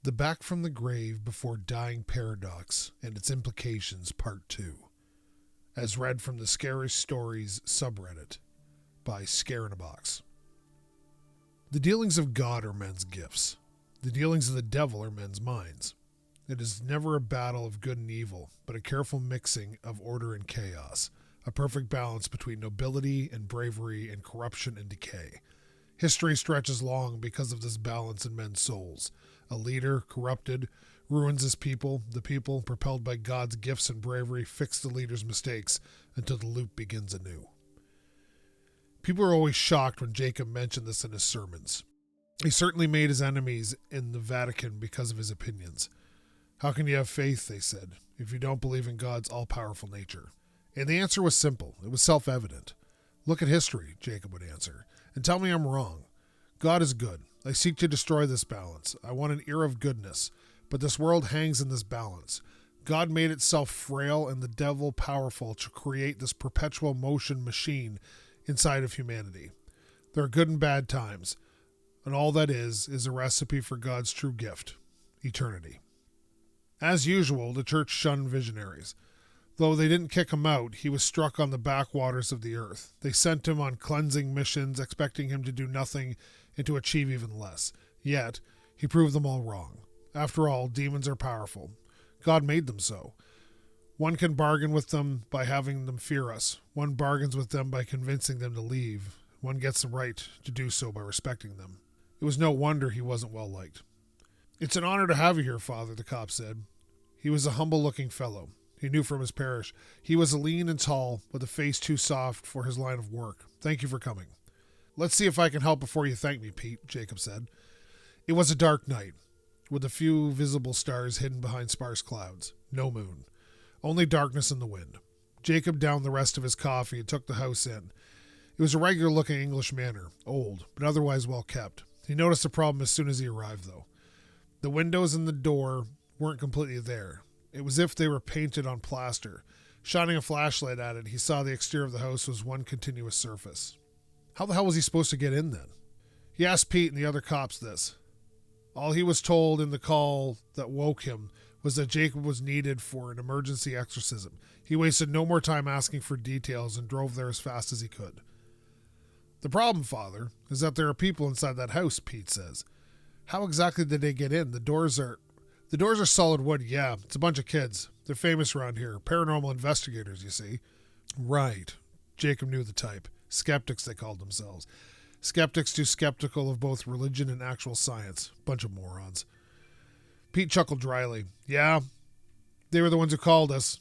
The Back from the Grave Before Dying Paradox and Its Implications, Part 2. As read from the Scary Stories subreddit by Scare in a Box. The dealings of God are men's gifts. The dealings of the devil are men's minds. It is never a battle of good and evil, but a careful mixing of order and chaos, a perfect balance between nobility and bravery and corruption and decay. History stretches long because of this balance in men's souls. A leader, corrupted, ruins his people. The people, propelled by God's gifts and bravery, fix the leader's mistakes until the loop begins anew. People are always shocked when Jacob mentioned this in his sermons. He certainly made his enemies in the Vatican because of his opinions. How can you have faith, they said, if you don't believe in God's all-powerful nature? And the answer was simple. It was self-evident. Look at history, Jacob would answer, and tell me I'm wrong. God is good. I seek to destroy this balance. I want an era of goodness, but this world hangs in this balance. God made itself frail and the devil powerful to create this perpetual motion machine inside of humanity. There are good and bad times, and all that is a recipe for God's true gift, eternity. As usual, the church shunned visionaries. Though they didn't kick him out, he was struck on the backwaters of the earth. They sent him on cleansing missions, expecting him to do nothing and to achieve even less. Yet, he proved them all wrong. After all, demons are powerful. God made them so. One can bargain with them by having them fear us. One bargains with them by convincing them to leave. One gets the right to do so by respecting them. It was no wonder he wasn't well liked. It's an honor to have you here, Father, the cop said. He was a humble-looking fellow. He knew from his parish. He was lean and tall, with a face too soft for his line of work. Thank you for coming. Let's see if I can help before you thank me, Pete, Jacob said. It was a dark night, with a few visible stars hidden behind sparse clouds. No moon. Only darkness and the wind. Jacob downed the rest of his coffee and took the house in. It was a regular-looking English manor, old, but otherwise well-kept. He noticed a problem as soon as he arrived, though. The windows and the door weren't completely there. It was as if they were painted on plaster. Shining a flashlight at it, he saw the exterior of the house was one continuous surface. How the hell was he supposed to get in then? He asked Pete and the other cops this. All he was told in the call that woke him was that Jacob was needed for an emergency exorcism. He wasted no more time asking for details and drove there as fast as he could. The problem, Father, is that there are people inside that house, Pete says. How exactly did they get in? The doors are solid wood, yeah. It's a bunch of kids. They're famous around here. Paranormal investigators, you see. Right. Jacob knew the type. Skeptics, they called themselves. Skeptics too skeptical of both religion and actual science. Bunch of morons. Pete chuckled dryly. Yeah, they were the ones who called us.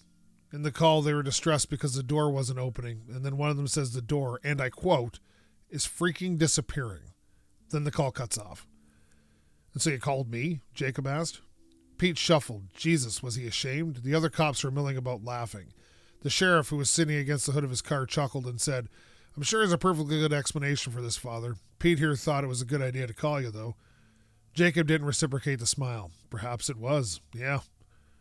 In the call, they were distressed because the door wasn't opening, and then one of them says the door, and I quote, is freaking disappearing. Then the call cuts off. And so you called me? Jacob asked. Pete shuffled. Jesus, was he ashamed? The other cops were milling about laughing. The sheriff, who was sitting against the hood of his car, chuckled and said, I'm sure there's a perfectly good explanation for this, Father. Pete here thought it was a good idea to call you, though. Jacob didn't reciprocate the smile. Perhaps it was. Yeah.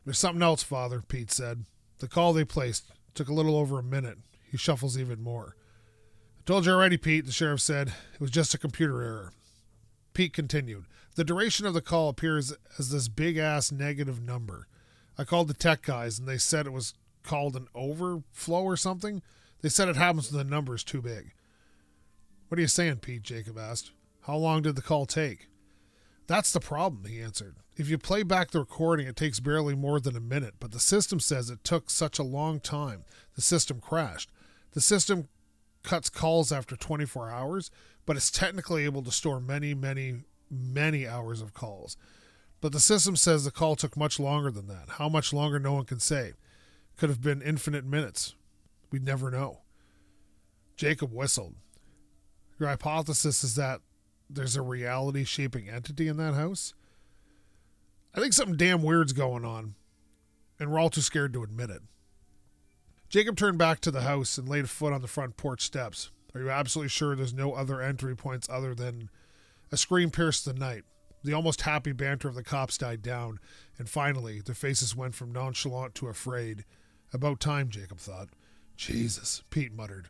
There's something else, Father, Pete said. The call they placed took a little over a minute. He shuffles even more. I told you already, Pete, the sheriff said. It was just a computer error. Pete continued. The duration of the call appears as this big-ass negative number. I called the tech guys, and they said it was called an overflow or something. They said it happens when the number is too big. What are you saying, Pete? Jacob asked. How long did the call take? That's the problem, he answered. If you play back the recording, it takes barely more than a minute, but the system says it took such a long time. The system crashed. The system cuts calls after 24 hours, but it's technically able to store many, many, many hours of calls. But the system says the call took much longer than that. How much longer, no one can say. Could have been infinite minutes. We'd never know. Jacob whistled. Your hypothesis is that there's a reality-shaping entity in that house? I think something damn weird's going on, and we're all too scared to admit it. Jacob turned back to the house and laid a foot on the front porch steps. Are you absolutely sure there's no other entry points other than... A scream pierced the night. The almost happy banter of the cops died down, and finally, their faces went from nonchalant to afraid. About time, Jacob thought. Jesus, Pete muttered.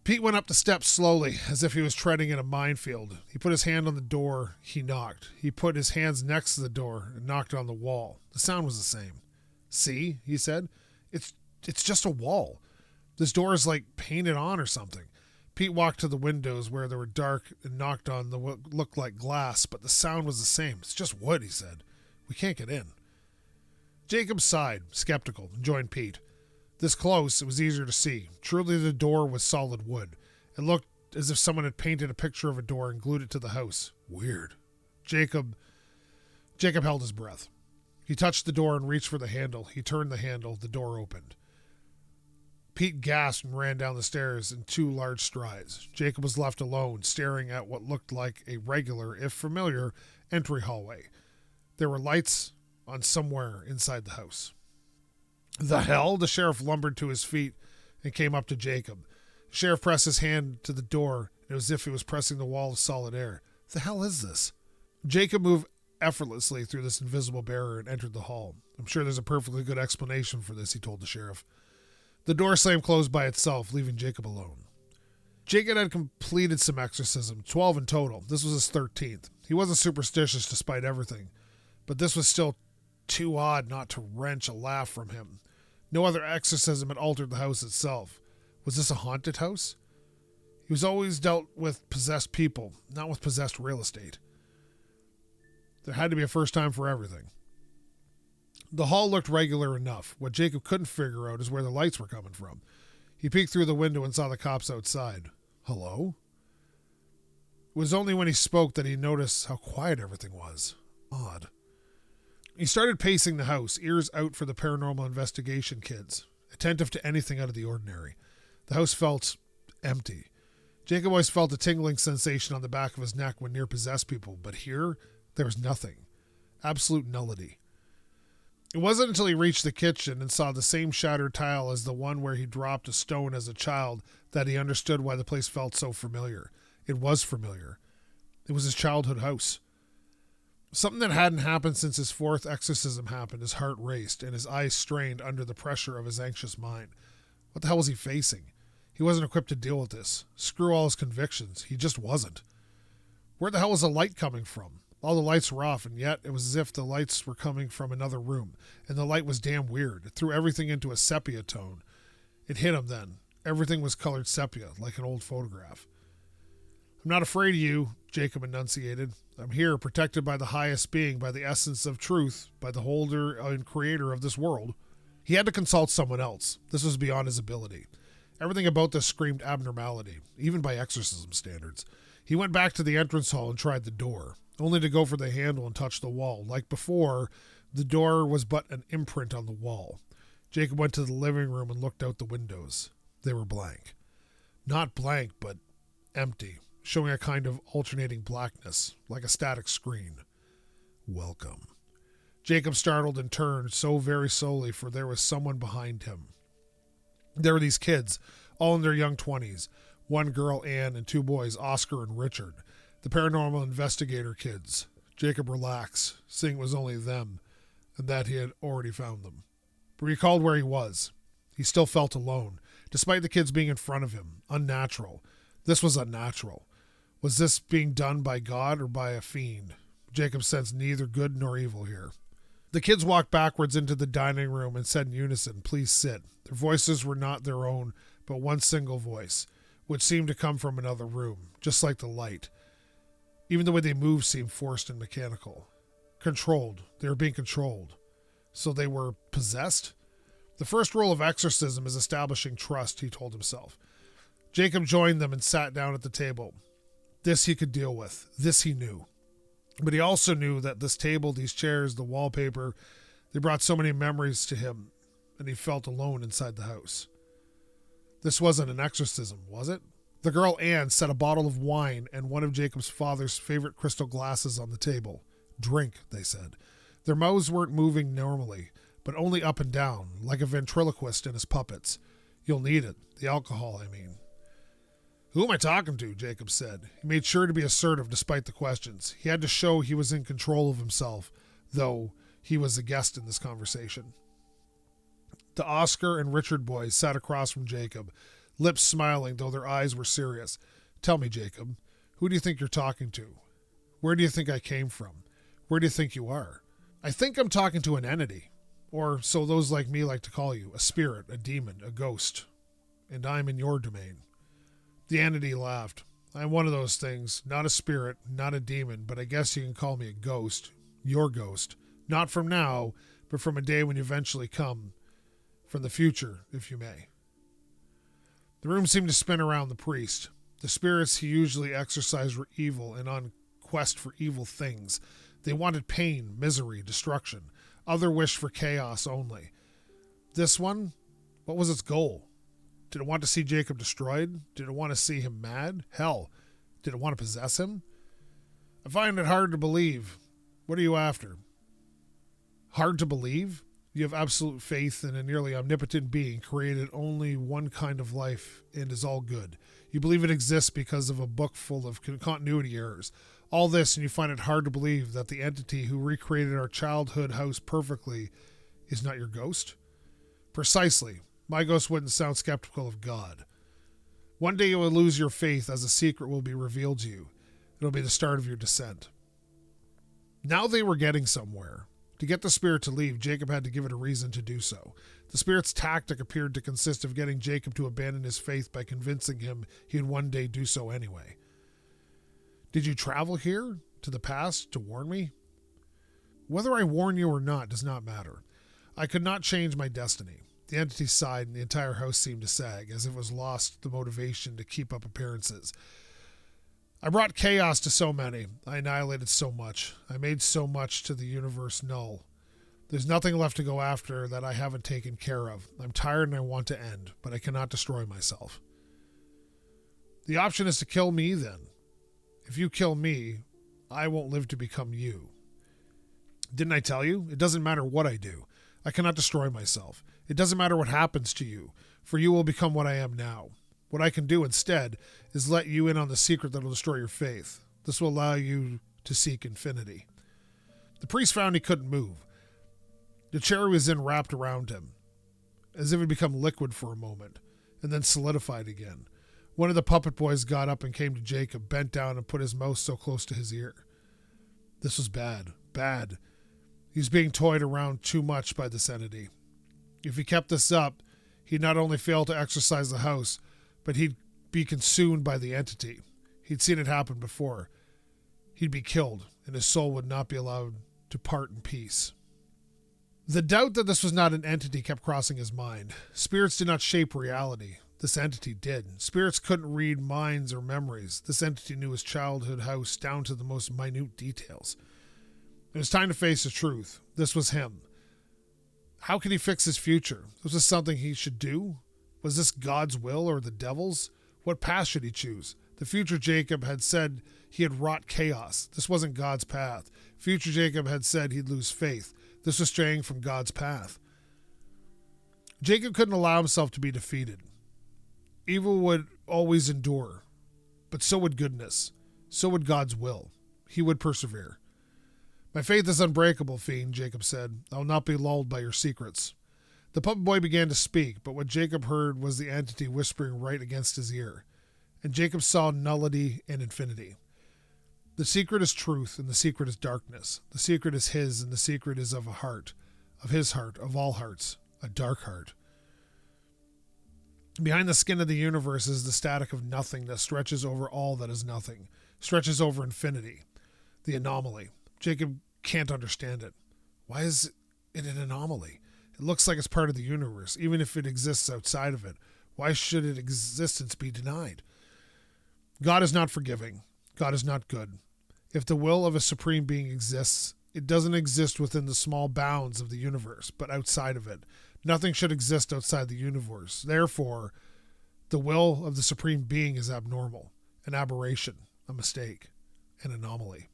Pete went up the steps slowly, as if he was treading in a minefield. He put his hand on the door. He knocked. He put his hands next to the door and knocked on the wall. The sound was the same. "See," he said. It's just a wall. This door is like painted on or something." Pete walked to the windows where they were dark and knocked on the what looked like glass, but the sound was the same. "It's just wood," he said. "We can't get in." Jacob sighed, skeptical, and joined Pete. This close, it was easier to see. Truly, the door was solid wood. It looked as if someone had painted a picture of a door and glued it to the house. Weird. Jacob held his breath. He touched the door and reached for the handle. He turned the handle. The door opened. Pete gasped and ran down the stairs in 2 large strides. Jacob was left alone, staring at what looked like a regular, if familiar, entry hallway. There were lights on somewhere inside the house. "The hell?" The sheriff lumbered to his feet and came up to Jacob. The sheriff pressed his hand to the door, and it was as if he was pressing the wall of solid air. "The hell is this?" Jacob moved effortlessly through this invisible barrier and entered the hall. "I'm sure there's a perfectly good explanation for this," he told the sheriff. The door slammed closed by itself, leaving Jacob alone. Jacob had completed some exorcism, 12 in total. This was his 13th. He wasn't superstitious despite everything, but this was still too odd not to wrench a laugh from him. No other exorcism had altered the house itself. Was this a haunted house? He was always dealt with possessed people, not with possessed real estate. There had to be a first time for everything. The hall looked regular enough. What Jacob couldn't figure out is where the lights were coming from. He peeked through the window and saw the cops outside. "Hello?" It was only when he spoke that he noticed how quiet everything was. Odd. He started pacing the house, ears out for the paranormal investigation kids, attentive to anything out of the ordinary. The house felt empty. Jacob always felt a tingling sensation on the back of his neck when near possessed people, but here there was nothing. Absolute nullity. It wasn't until he reached the kitchen and saw the same shattered tile as the one where he dropped a stone as a child that he understood why the place felt so familiar. It was familiar. It was his childhood house. Something that hadn't happened since his 4th exorcism happened. His heart raced and his eyes strained under the pressure of his anxious mind. What the hell was he facing? He wasn't equipped to deal with this. Screw all his convictions. He just wasn't. Where the hell was the light coming from? All the lights were off, and yet it was as if the lights were coming from another room, and the light was damn weird. It threw everything into a sepia tone. It hit him then. Everything was colored sepia, like an old photograph. "I'm not afraid of you," Jacob enunciated. "I'm here, protected by the highest being, by the essence of truth, by the holder and creator of this world." He had to consult someone else. This was beyond his ability. Everything about this screamed abnormality, even by exorcism standards. He went back to the entrance hall and tried the door, only to go for the handle and touch the wall. Like before, the door was but an imprint on the wall. Jacob went to the living room and looked out the windows. They were blank. Not blank, but empty, showing a kind of alternating blackness, like a static screen. "Welcome." Jacob startled and turned so very slowly, for there was someone behind him. There were these kids, all in their young 20s. One girl, Anne, and 2 boys, Oscar and Richard. The paranormal investigator kids. Jacob relaxed, seeing it was only them, and that he had already found them. But he recalled where he was. He still felt alone, despite the kids being in front of him. Unnatural. This was unnatural. Was this being done by God or by a fiend? Jacob sensed neither good nor evil here. The kids walked backwards into the dining room and said in unison, "Please sit." Their voices were not their own, but one single voice, which seemed to come from another room, just like the light. Even the way they moved seemed forced and mechanical. Controlled. They were being controlled. So they were possessed? The first rule of exorcism is establishing trust, he told himself. Jacob joined them and sat down at the table. This he could deal with. This he knew. But he also knew that this table, these chairs, the wallpaper, they brought so many memories to him, and he felt alone inside the house. This wasn't an exorcism, was it? The girl Anne set a bottle of wine and one of Jacob's father's favorite crystal glasses on the table. "Drink," they said. Their mouths weren't moving normally, but only up and down, like a ventriloquist in his puppets. "You'll need it. The alcohol, I mean." "Who am I talking to?" Jacob said. He made sure to be assertive despite the questions. He had to show he was in control of himself, though he was a guest in this conversation. The Oscar and Richard boys sat across from Jacob. lips smiling though their eyes were serious. Tell me, Jacob, who do you think you're talking to? Where do you think I came from? Where do you think you are? I think I'm talking to an entity, or so those like me like to call you, a spirit, a demon, a ghost, and I'm in your domain. The entity laughed. I'm one of those things, not a spirit, not a demon, but I guess you can call me a ghost, your ghost, not from now, but from a day when you eventually come, from the future, if you may. The room seemed to spin around the priest. The spirits he usually exorcised were evil and on quest for evil things. They wanted pain, misery, destruction. Other wished for chaos only. This one, what was its goal? Did it want to see Jacob destroyed? Did it want to see him mad? Hell, did it want to possess him? I find it hard to believe. What are you after? Hard to believe? You have absolute faith in a nearly omnipotent being created only one kind of life and is all good. You believe it exists because of a book full of continuity errors. All this, and you find it hard to believe that the entity who recreated our childhood house perfectly is not your ghost? Precisely. My ghost wouldn't sound skeptical of God. One day you will lose your faith as a secret will be revealed to you. It'll be the start of your descent. Now they were getting somewhere. To get the spirit to leave, Jacob had to give it a reason to do so. The spirit's tactic appeared to consist of getting Jacob to abandon his faith by convincing him he would one day do so anyway. Did you travel here, to the past, to warn me? Whether I warn you or not does not matter. I could not change my destiny. The entity sighed and the entire house seemed to sag, as if it was lost the motivation to keep up appearances. I brought chaos to so many. I annihilated so much. I made so much to the universe null. There's nothing left to go after that I haven't taken care of. I'm tired and I want to end, but I cannot destroy myself. The option is to kill me then. If you kill me, I won't live to become you. Didn't I tell you? It doesn't matter what I do. I cannot destroy myself. It doesn't matter what happens to you, for you will become what I am now. What I can do instead is let you in on the secret that will destroy your faith. This will allow you to seek infinity. The priest found he couldn't move. The chair he was in wrapped around him, as if it had become liquid for a moment, and then solidified again. One of the puppet boys got up and came to Jacob, bent down and put his mouth so close to his ear. This was bad, bad. He was being toyed around too much by this entity. If he kept this up, he'd not only fail to exorcise the house, but he'd be consumed by the entity. He'd seen it happen before. He'd be killed, and his soul would not be allowed to part in peace. The doubt that this was not an entity kept crossing his mind. Spirits did not shape reality. This entity did. Spirits couldn't read minds or memories. This entity knew his childhood house down to the most minute details. It was time to face the truth. This was him. How could he fix his future? Was this something he should do? Was this God's will or the devil's? What path should he choose? The future Jacob had said he had wrought chaos. This wasn't God's path. Future Jacob had said he'd lose faith. This was straying from God's path. Jacob couldn't allow himself to be defeated. Evil would always endure, but so would goodness. So would God's will. He would persevere. My faith is unbreakable, fiend, Jacob said. I will not be lulled by your secrets. The puppet boy began to speak, but what Jacob heard was the entity whispering right against his ear. And Jacob saw nullity and infinity. The secret is truth, and the secret is darkness. The secret is his, and the secret is of a heart, of his heart, of all hearts, a dark heart. Behind the skin of the universe is the static of nothing that stretches over all that is nothing, stretches over infinity, the anomaly. Jacob can't understand it. Why is it an anomaly? It looks like it's part of the universe, even if it exists outside of it. Why should its existence be denied? God is not forgiving. God is not good. If the will of a supreme being exists, it doesn't exist within the small bounds of the universe, but outside of it. Nothing should exist outside the universe. Therefore, the will of the supreme being is abnormal, an aberration, a mistake, an anomaly.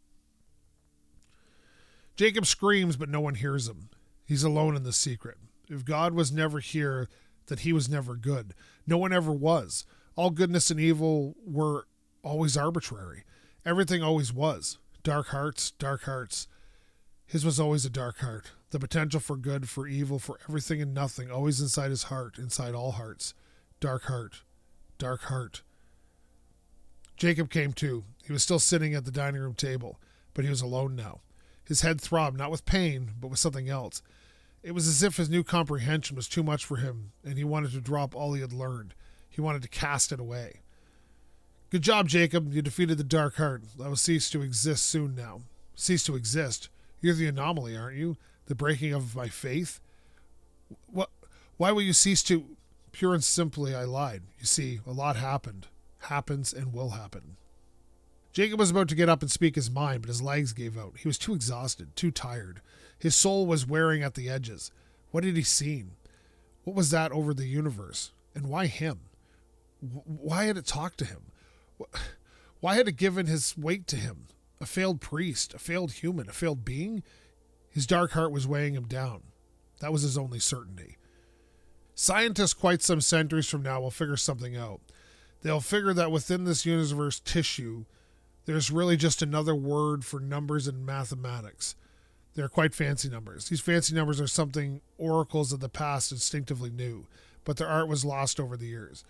Jacob screams, but no one hears him. He's alone in the secret. If God was never here, then he was never good. No one ever was. All goodness and evil were always arbitrary. Everything always was. Dark hearts, dark hearts. His was always a dark heart. The potential for good, for evil, for everything and nothing, always inside his heart, inside all hearts. Dark heart, Dark heart. Jacob came to. He was still sitting at the dining room table, but he was alone now. His head throbbed, not with pain, but with something else. It was as if his new comprehension was too much for him, and he wanted to drop all he had learned. He wanted to cast it away. Good job, Jacob. You defeated the Dark Heart. I will cease to exist soon now. Cease to exist? You're the anomaly, aren't you? The breaking of my faith? What? Why will you cease to... Pure and simply, I lied. You see, a lot happened. Happens and will happen. Jacob was about to get up and speak his mind, but his legs gave out. He was too exhausted, too tired. His soul was wearing at the edges. What had he seen? What was that over the universe? And why him? Why had it talked to him? Why had it given his weight to him? A failed priest, a failed human, a failed being? His dark heart was weighing him down. That was his only certainty. Scientists quite some centuries from now will figure something out. They'll figure that within this universe tissue, there's really just another word for numbers in mathematics. They're quite fancy numbers. These fancy numbers are something oracles of the past instinctively knew, but their art was lost over the years.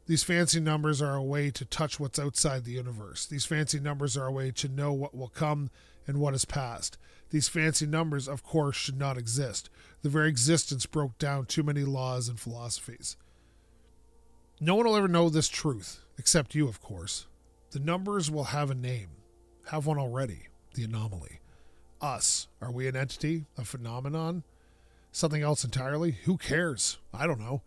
These fancy numbers are a way to touch what's outside the universe. These fancy numbers are a way to know what will come and what is past. These fancy numbers, of course, should not exist. The very existence broke down too many laws and philosophies. No one will ever know this truth, except you, of course. The numbers will have a name. Have one already. The anomaly. Us. Are we an entity? A phenomenon? Something else entirely? Who cares? I don't know.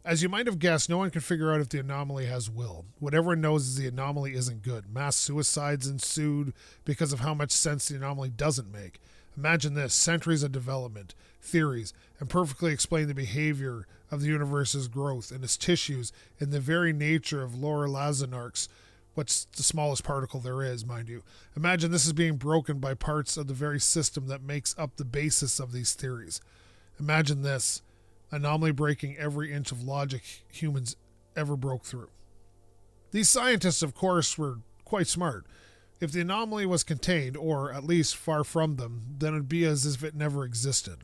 As you might have guessed, no one can figure out if the anomaly has will. What everyone knows is the anomaly isn't good. Mass suicides ensued because of how much sense the anomaly doesn't make. Imagine this, centuries of development, theories, and perfectly explain the behavior of the universe's growth and its tissues and the very nature of Laura Lazanark's, what's the smallest particle there is, mind you. Imagine this is being broken by parts of the very system that makes up the basis of these theories. Imagine this. Anomaly breaking every inch of logic humans ever broke through. These scientists, of course, were quite smart. If the anomaly was contained, or at least far from them, then it would be as if it never existed.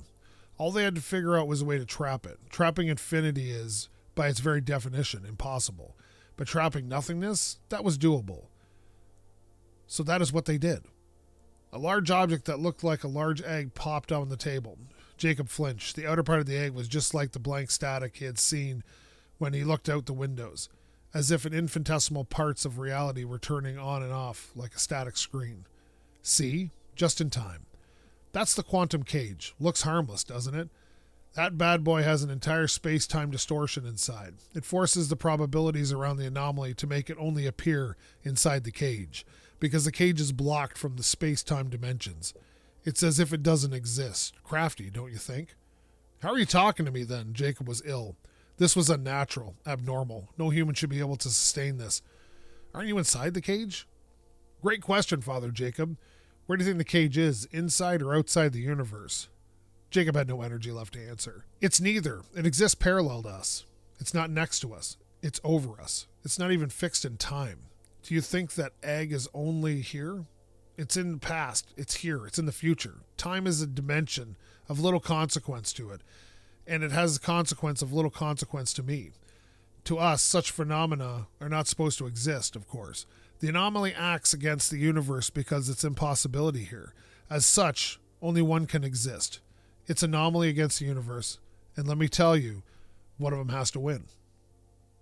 All they had to figure out was a way to trap it. Trapping infinity is, by its very definition, impossible. But trapping nothingness, that was doable. So that is what they did. A large object that looked like a large egg popped on the table. Jacob flinched. The outer part of the egg was just like the blank static he had seen when he looked out the windows, as if infinitesimal parts of reality were turning on and off like a static screen. See? Just in time. That's the quantum cage. Looks harmless, doesn't it? That bad boy has an entire space-time distortion inside. It forces the probabilities around the anomaly to make it only appear inside the cage, because the cage is blocked from the space-time dimensions. It's as if it doesn't exist. Crafty, don't you think? How are you talking to me then? Jacob was ill. This was unnatural, abnormal. No human should be able to sustain this. Aren't you inside the cage? Great question, Father Jacob. Where do you think the cage is, inside or outside the universe? Jacob had no energy left to answer. It's neither. It exists parallel to us. It's not next to us. It's over us. It's not even fixed in time. Do you think that egg is only here? It's in the past. It's here. It's in the future. Time is a dimension of little consequence to it, and it has a consequence of little consequence to me. To us, such phenomena are not supposed to exist, of course. The anomaly acts against the universe because it's impossibility here. As such, only one can exist. It's anomaly against the universe, and let me tell you, one of them has to win.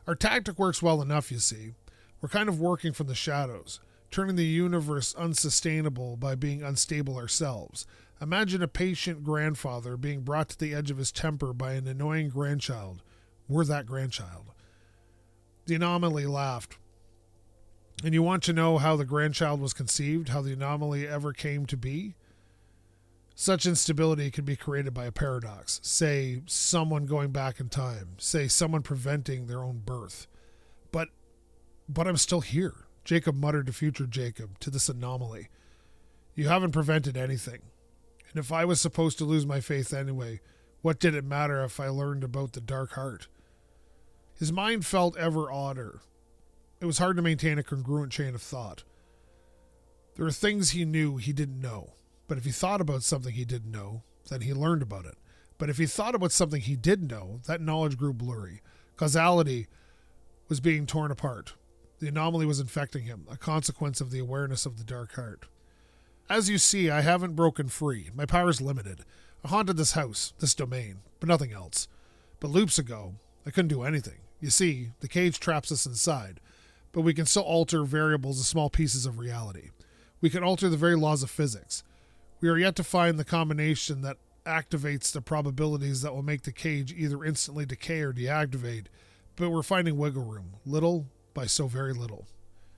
Our tactic works well enough, you see. We're kind of working from the shadows, turning the universe unsustainable by being unstable ourselves. Imagine a patient grandfather being brought to the edge of his temper by an annoying grandchild. We're that grandchild. The anomaly laughed. And you want to know how the grandchild was conceived, how the anomaly ever came to be? Such instability can be created by a paradox. Say, someone going back in time. Say, someone preventing their own birth. But I'm still here. Jacob muttered to future Jacob, to this anomaly. You haven't prevented anything. And if I was supposed to lose my faith anyway, what did it matter if I learned about the dark heart? His mind felt ever odder. It was hard to maintain a congruent chain of thought. There were things he knew he didn't know. But if he thought about something he didn't know, then he learned about it. But if he thought about something he did know, that knowledge grew blurry. Causality was being torn apart. The anomaly was infecting him, a consequence of the awareness of the dark heart. As you see, I haven't broken free. My power is limited. I haunted this house, this domain, but nothing else. But loops ago, I couldn't do anything. You see, the cage traps us inside, but we can still alter variables as small pieces of reality. We can alter the very laws of physics. We are yet to find the combination that activates the probabilities that will make the cage either instantly decay or deactivate, but we're finding wiggle room, little by so very little.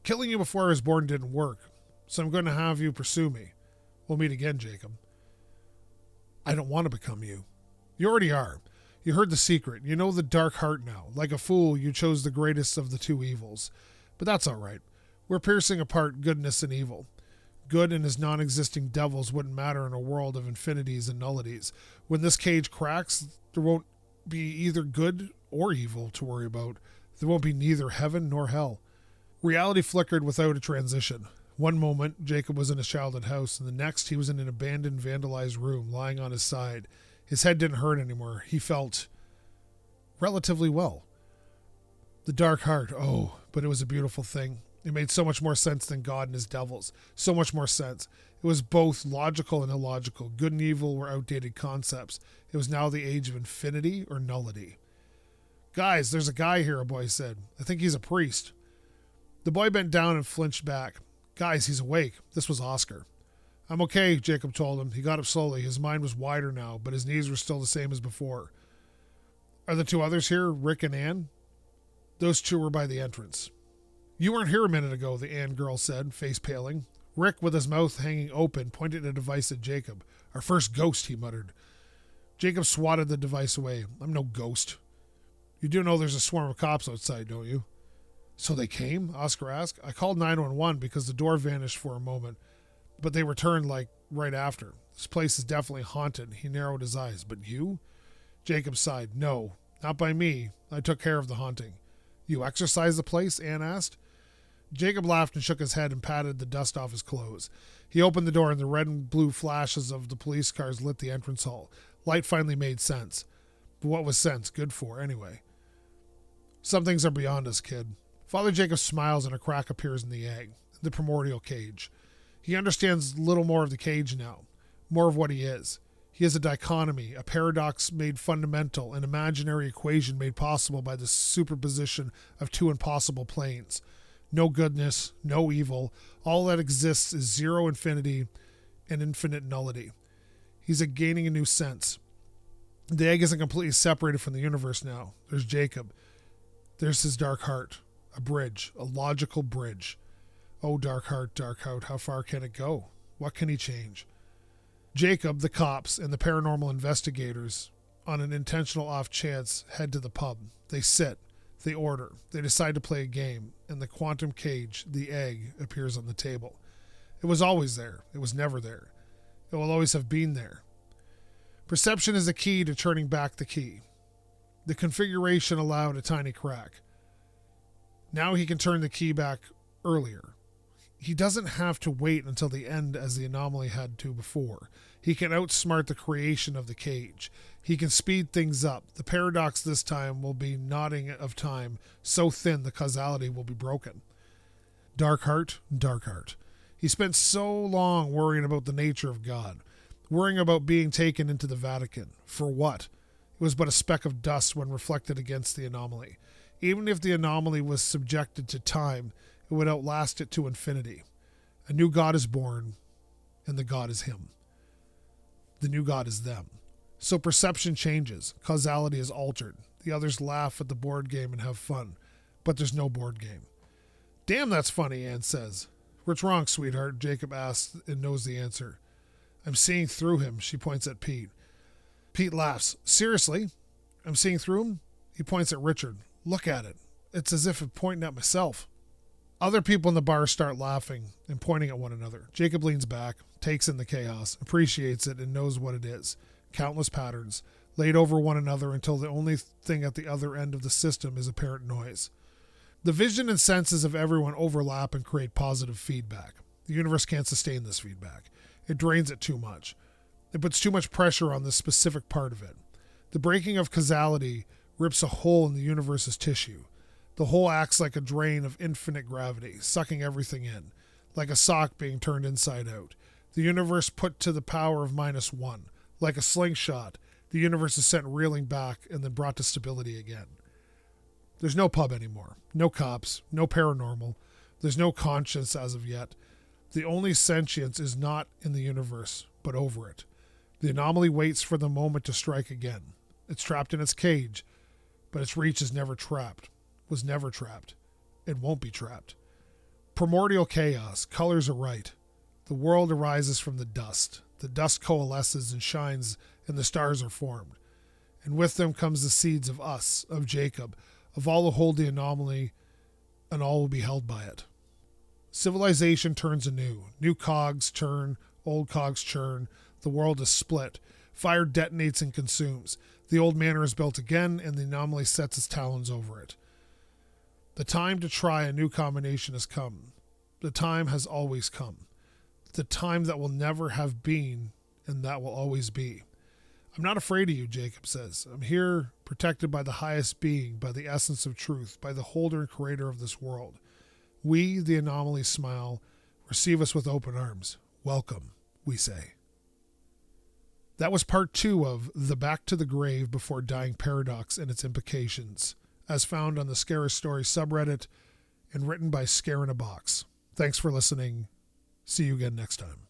Killing you before I was born didn't work, so I'm going to have you pursue me. We'll meet again, Jacob. I don't want to become you. You already are. You heard the secret. You know the dark heart now. Like a fool, you chose the greatest of the two evils. But that's all right. We're piercing apart goodness and evil. Good and his non-existing devils wouldn't matter in a world of infinities and nullities. When this cage cracks, there won't be either good or evil to worry about. There won't be neither heaven nor hell. Reality flickered without a transition. One moment, Jacob was in his childhood house, and the next, he was in an abandoned, vandalized room, lying on his side. His head didn't hurt anymore. He felt relatively well. The dark heart, oh, but it was a beautiful thing. It made so much more sense than God and his devils. So much more sense. It was both logical and illogical. Good and evil were outdated concepts. It was now the age of infinity or nullity. Guys, there's a guy here, a boy said. I think he's a priest. The boy bent down and flinched back. Guys, he's awake. This was Oscar. I'm okay, Jacob told him. He got up slowly. His mind was wider now, but his knees were still the same as before. Are the two others here, Rick and Ann? Those two were by the entrance. You weren't here a minute ago, the Ann girl said, face paling. Rick, with his mouth hanging open, pointed a device at Jacob. Our first ghost, he muttered. Jacob swatted the device away. I'm no ghost. You do know there's a swarm of cops outside, don't you? So they came? Oscar asked. I called 911 because the door vanished for a moment, but they returned right after. This place is definitely haunted. He narrowed his eyes. But you? Jacob sighed. No, not by me. I took care of the haunting. You exorcised the place? Ann asked. Jacob laughed and shook his head and patted the dust off his clothes. He opened the door and the red and blue flashes of the police cars lit the entrance hall. Light finally made sense. But what was sense good for, anyway? Some things are beyond us, kid. Father Jacob smiles and a crack appears in the egg, the primordial cage. He understands little more of the cage now, more of what he is. He is a dichotomy, a paradox made fundamental, an imaginary equation made possible by the superposition of two impossible planes. No goodness, no evil. All that exists is zero infinity and infinite nullity. He's gaining a new sense. The egg isn't completely separated from the universe now. There's Jacob. There's his dark heart. A bridge, a logical bridge. Oh, dark heart, how far can it go? What can he change? Jacob, the cops, and the paranormal investigators, on an intentional off chance, head to the pub. They sit. They order. They decide to play a game, and the quantum cage, the egg, appears on the table. It was always there. It was never there. It will always have been there. Perception is the key to turning back the key. The configuration allowed a tiny crack. Now he can turn the key back earlier. He doesn't have to wait until the end as the anomaly had to before. He can outsmart the creation of the cage. He can speed things up. The paradox this time will be nodding of time, so thin the causality will be broken. Dark heart. He spent so long worrying about the nature of God, worrying about being taken into the Vatican. For what? It was but a speck of dust when reflected against the anomaly. Even if the anomaly was subjected to time, it would outlast it to infinity. A new God is born, and the God is him. The new God is them. So perception changes. Causality is altered. The others laugh at the board game and have fun. But there's no board game. Damn, that's funny, Ann says. What's wrong, sweetheart? Jacob asks and knows the answer. I'm seeing through him, she points at Pete. Pete laughs. Seriously? I'm seeing through him? He points at Richard. Look at it. It's as if I'm pointing at myself. Other people in the bar start laughing and pointing at one another. Jacob leans back, takes in the chaos, appreciates it, and knows what it is. Countless patterns, laid over one another until the only thing at the other end of the system is apparent noise. The vision and senses of everyone overlap and create positive feedback. The universe can't sustain this feedback. It drains it too much. It puts too much pressure on this specific part of it. The breaking of causality rips a hole in the universe's tissue. The whole acts like a drain of infinite gravity, sucking everything in, like a sock being turned inside out. The universe put to the power of -1. Like a slingshot, the universe is sent reeling back and then brought to stability again. There's no pub anymore, no cops, no paranormal. There's no conscience as of yet. The only sentience is not in the universe, but over it. The anomaly waits for the moment to strike again. It's trapped in its cage, but its reach is never trapped, was never trapped. It won't be trapped. Primordial chaos, colors are right. The world arises from the dust. The dust coalesces and shines, and the stars are formed. And with them comes the seeds of us, of Jacob, of all who hold the anomaly, and all will be held by it. Civilization turns anew. New cogs turn, old cogs churn. The world is split. Fire detonates and consumes. The old manor is built again, and the anomaly sets its talons over it. The time to try a new combination has come. The time has always come. The time that will never have been, and that will always be. I'm not afraid of you, Jacob says. I'm here, protected by the highest being, by the essence of truth, by the holder and creator of this world. We, the anomaly, smile. Receive us with open arms. Welcome, we say. That was part 2 of The Back to the Grave Before Dying Paradox and its Implications, as found on the Scary Stories subreddit and written by Scare in a Box. Thanks for listening. See you again next time.